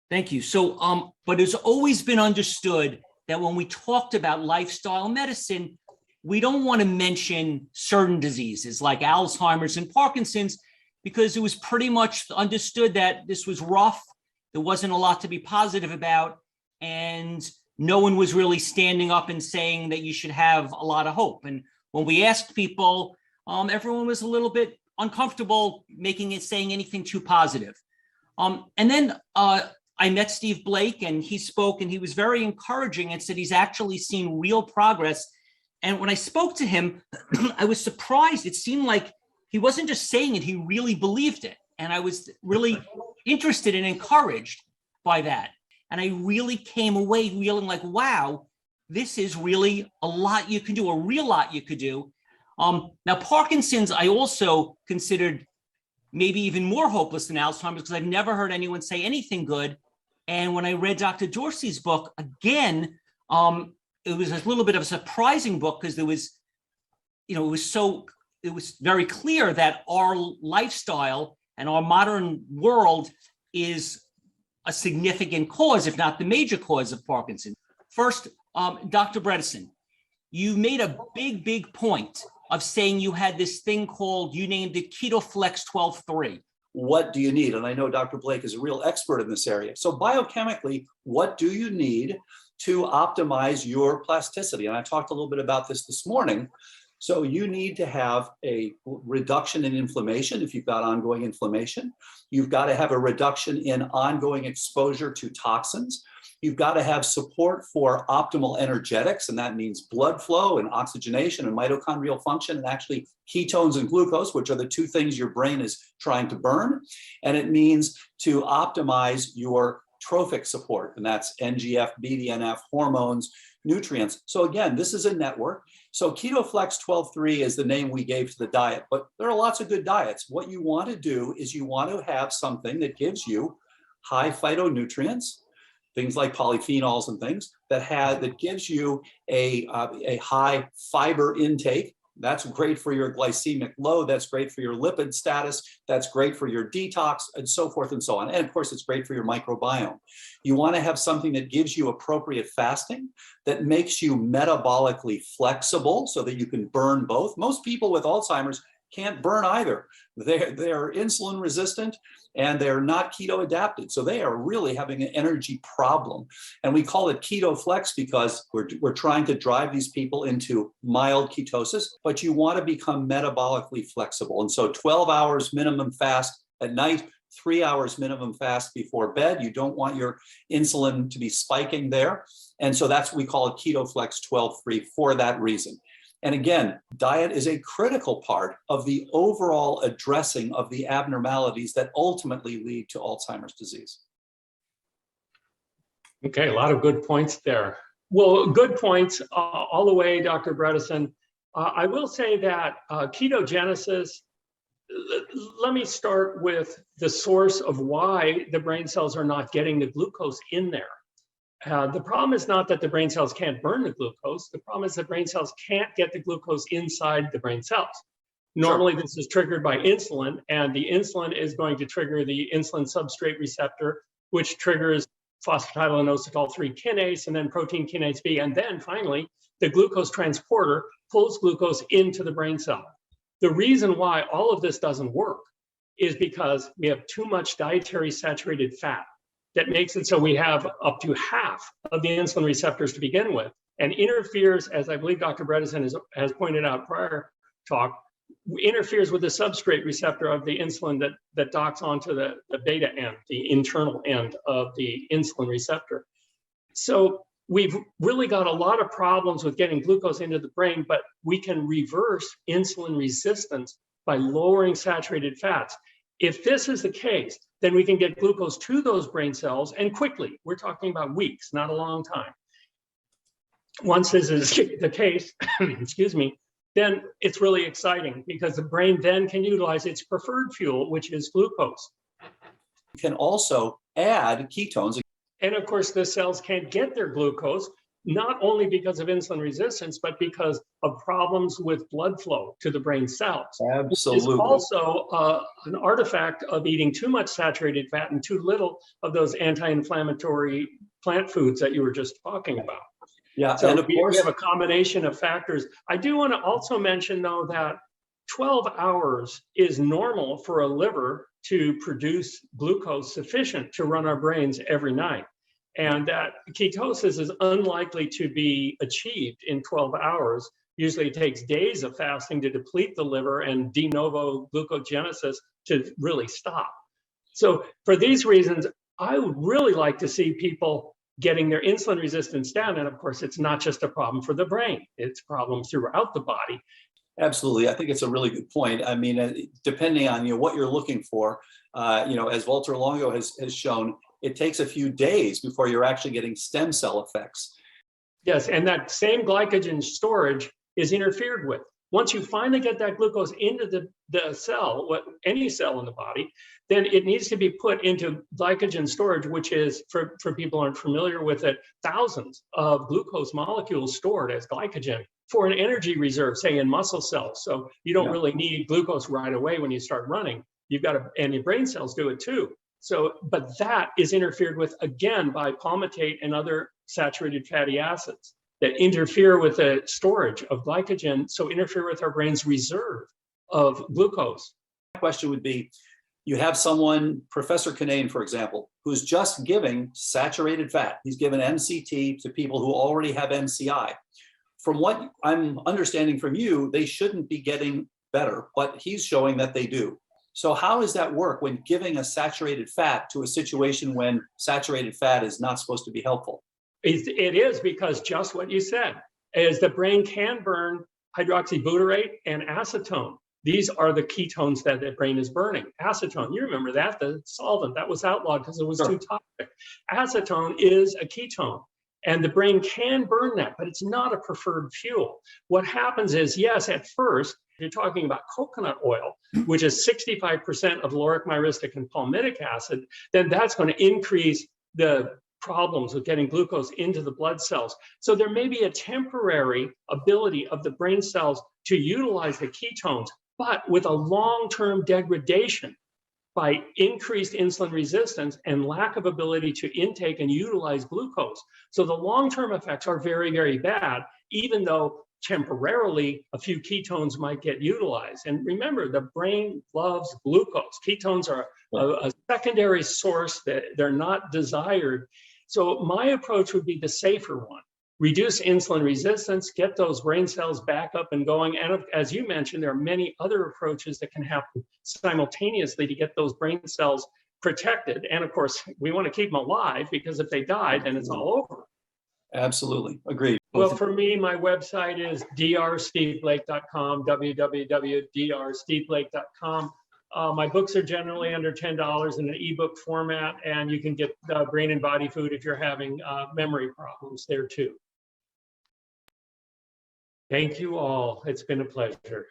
Thank you. So, but it's always been understood that when we talked about lifestyle medicine, we don't want to mention certain diseases like Alzheimer's and Parkinson's, because it was pretty much understood that this was rough. There wasn't a lot to be positive about. And no one was really standing up and saying that you should have a lot of hope. And when we asked people, everyone was a little bit uncomfortable saying anything too positive. And then I met Steve Blake, and he spoke, and he was very encouraging and said he's actually seen real progress. And when I spoke to him, I was surprised. It seemed like he wasn't just saying it, he really believed it. And I was really interested and encouraged by that. And I really came away feeling like, wow, this is really a lot you can do, a real lot you could do. Now, Parkinson's, I also considered maybe even more hopeless than Alzheimer's, because I've never heard anyone say anything good. And when I read Dr. Dorsey's book, again, it was a little bit of a surprising book, because there was, it was very clear that our lifestyle and our modern world is a significant cause, if not the major cause of Parkinson's. First, Dr. Bredesen, you made a big point of saying you had this thing called, you named it KetoFlex 12-3. What do you need? And I know Dr. Blake is a real expert in this area. So biochemically, what do you need to optimize your plasticity? And I talked a little bit about this morning. So you need to have a reduction in inflammation if you've got ongoing inflammation. You've got to have a reduction in ongoing exposure to toxins. You've got to have support for optimal energetics, and that means blood flow and oxygenation and mitochondrial function, and actually ketones and glucose, which are the two things your brain is trying to burn. And it means to optimize your trophic support, and that's NGF, BDNF, hormones, nutrients. So again, this is a network. So KetoFlex 12-3 is the name we gave to the diet, but there are lots of good diets. What you want to do is you want to have something that gives you high phytonutrients, things like polyphenols and things that gives you a high fiber intake. That's great for your glycemic load. That's great for your lipid status. That's great for your detox, and so forth and so on. And of course, it's great for your microbiome. You want to have something that gives you appropriate fasting, that makes you metabolically flexible so that you can burn both. Most people with Alzheimer's can't burn either. They're insulin resistant and they're not keto adapted. So they are really having an energy problem. And we call it KetoFlex because we're trying to drive these people into mild ketosis, but you want to become metabolically flexible. And so 12 hours minimum fast at night, 3 hours minimum fast before bed. You don't want your insulin to be spiking there. And so that's what we call it KetoFlex 12-3 for that reason. And again, diet is a critical part of the overall addressing of the abnormalities that ultimately lead to Alzheimer's disease. Okay, a lot of good points there. Well, good points all the way, Dr. Bredesen. I will say that ketogenesis, let me start with the source of why the brain cells are not getting the glucose in there. The problem is not that the brain cells can't burn the glucose. The problem is that brain cells can't get the glucose inside the brain cells. Normally, this is triggered by insulin, and the insulin is going to trigger the insulin substrate receptor, which triggers phosphatidylinositol 3 kinase, and then protein kinase B. And then finally, the glucose transporter pulls glucose into the brain cell. The reason why all of this doesn't work is because we have too much dietary saturated fat. That makes it so we have up to half of the insulin receptors to begin with, and interferes, as I believe Dr. Bredesen has pointed out prior talk, interferes with the substrate receptor of the insulin that docks onto the beta end, the internal end of the insulin receptor. So we've really got a lot of problems with getting glucose into the brain, but we can reverse insulin resistance by lowering saturated fats. If this is the case, then we can get glucose to those brain cells, and quickly. We're talking about weeks, not a long time. Once this is the case, excuse me, then it's really exciting because the brain then can utilize its preferred fuel, which is glucose. You can also add ketones. And of course, the cells can't get their glucose not only because of insulin resistance, but because of problems with blood flow to the brain cells. Absolutely. It's also an artifact of eating too much saturated fat and too little of those anti-inflammatory plant foods that you were just talking about. Yeah, So and of course, we have a combination of factors. I do want to also mention, though, that 12 hours is normal for a liver to produce glucose sufficient to run our brains every night. And that ketosis is unlikely to be achieved in 12 hours. Usually it takes days of fasting to deplete the liver and de novo glucogenesis to really stop. So for these reasons, I would really like to see people getting their insulin resistance down. And of course, it's not just a problem for the brain, it's problems throughout the body. absolutely. I think it's a really good point. I mean, depending on what you're looking for, as Walter Longo has shown, it takes a few days before you're actually getting stem cell effects. Yes, and that same glycogen storage is interfered with. Once you finally get that glucose into the cell, any cell in the body, then it needs to be put into glycogen storage, which is, for people who aren't familiar with it, thousands of glucose molecules stored as glycogen for an energy reserve, say in muscle cells. So you don't really need glucose right away when you start running. You've got to, and your brain cells do it too. So, but that is interfered with again by palmitate and other saturated fatty acids that interfere with the storage of glycogen, so interfere with our brain's reserve of glucose. My question would be, you have someone, Professor Kinane, for example, who's just giving saturated fat. He's given MCT to people who already have MCI. From what I'm understanding from you, they shouldn't be getting better, but he's showing that they do. So how does that work when giving a saturated fat to a situation when saturated fat is not supposed to be helpful? It is, because just what you said is the brain can burn hydroxybutyrate and acetone. These are the ketones that the brain is burning. Acetone, you remember that, the solvent that was outlawed because it was too toxic. Acetone is a ketone, and the brain can burn that, but it's not a preferred fuel. What happens is, yes, at first, you're talking about coconut oil, which is 65% of lauric, myristic, and palmitic acid, then that's going to increase the problems with getting glucose into the blood cells. So there may be a temporary ability of the brain cells to utilize the ketones, but with a long-term degradation by increased insulin resistance and lack of ability to intake and utilize glucose. So the long-term effects are very, very bad, even though temporarily a few ketones might get utilized. And remember, the brain loves glucose. Ketones are a secondary source, that they're not desired. So my approach would be the safer one. Reduce insulin resistance, get those brain cells back up and going. And as you mentioned, there are many other approaches that can happen simultaneously to get those brain cells protected. And of course, we want to keep them alive, because if they die, then it's all over. Absolutely. Agreed. Well, for me, my website is drsteveblake.com, www.drsteveblake.com. My books are generally under $10 in an ebook format, and you can get Brain and Body Food if you're having memory problems there too. Thank you all. It's been a pleasure.